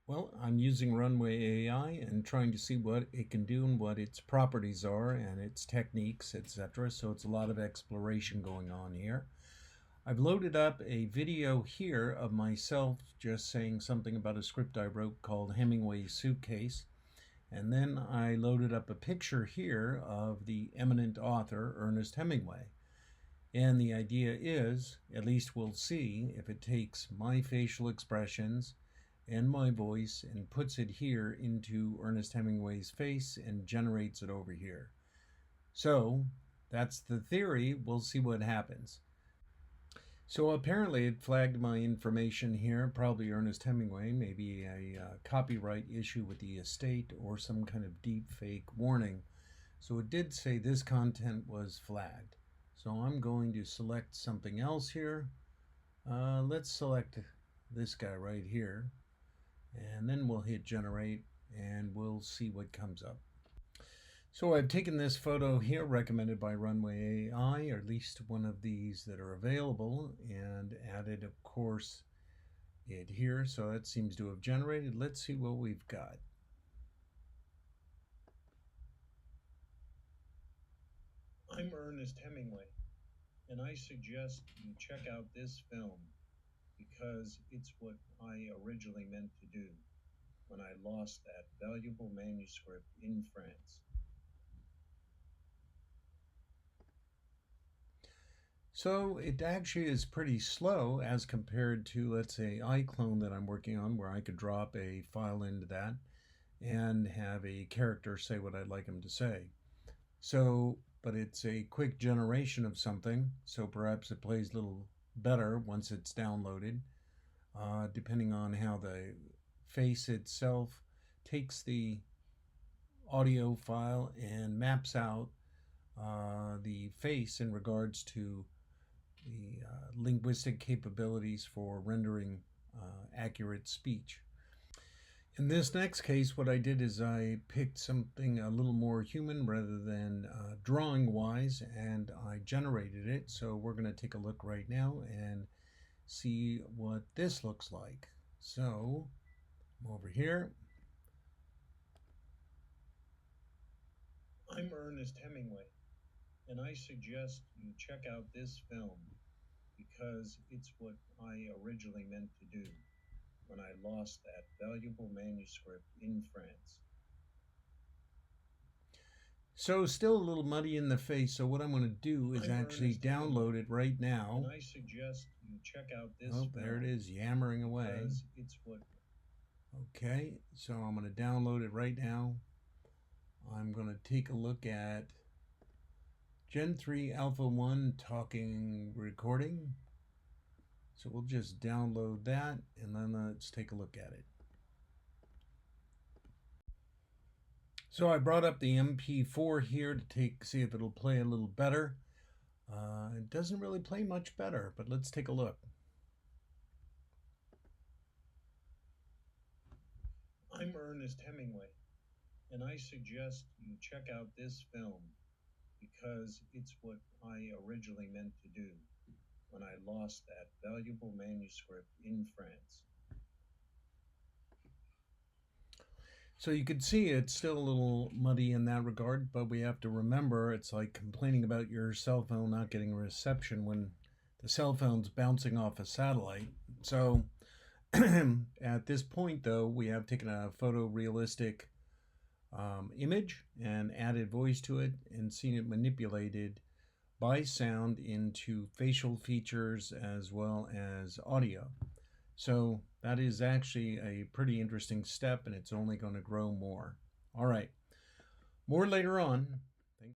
Well, I'm using Runway AI and trying to see what it can do and what its properties are and its techniques, etc. So it's a lot of exploration going on here. I've loaded up a video here of myself just saying something about a script I wrote called Hemingway's Suitcase. And then I loaded up a picture here of the eminent author, Ernest Hemingway. And the idea is, at least we'll see, if it takes my facial expressions and my voice and puts it here into Ernest Hemingway's face and generates it over here. So that's the theory. We'll see what happens. So apparently it flagged my information here, probably Ernest Hemingway, maybe a copyright issue with the estate or some kind of deep fake warning. So it did say this content was flagged. So I'm going to select something else here. Let's select this guy right here. And then we'll hit generate and we'll see what comes up. So I've taken this photo here recommended by Runway AI, or at least one of these that are available, and added, of course, it here. So that seems to have generated. Let's see what we've got. I'm Ernest Hemingway, and I suggest you check out this film because it's what I originally meant to do when I lost that valuable manuscript in France. So it actually is pretty slow as compared to, let's say, iClone that I'm working on, where I could drop a file into that and have a character say what I'd like him to say. So, but it's a quick generation of something, so perhaps it plays a little better once it's downloaded, depending on how the face itself takes the audio file and maps out the face in regards to the linguistic capabilities for rendering accurate speech. In this next case, what I did is I picked something a little more human rather than drawing wise, and I generated it. So we're going to take a look right now and see what this looks like. So I'm over here. I'm Ernest Hemingway, and I suggest you check out this film because it's what I originally meant to do when I lost that valuable manuscript in France. So still a little muddy in the face, so what I'm going to do is actually download it right now. And I suggest you check out this film. There it is, yammering away. It's what... Okay, so I'm going to download it right now. I'm going to take a look at Gen 3 Alpha 1 talking recording. So we'll just download that and then let's take a look at it. So I brought up the MP4 here to see if it'll play a little better. It doesn't really play much better, but let's take a look. I'm Ernest Hemingway, and I suggest you check out this film because it's what I originally meant to do when I lost that valuable manuscript in France. So you can see it's still a little muddy in that regard, but we have to remember it's like complaining about your cell phone not getting reception when the cell phone's bouncing off a satellite. So at this point, though, we have taken a photorealistic image and added voice to it and seen it manipulated by sound into facial features as well as audio. So that is actually a pretty interesting step, and it's only going to grow more. All right, more later on.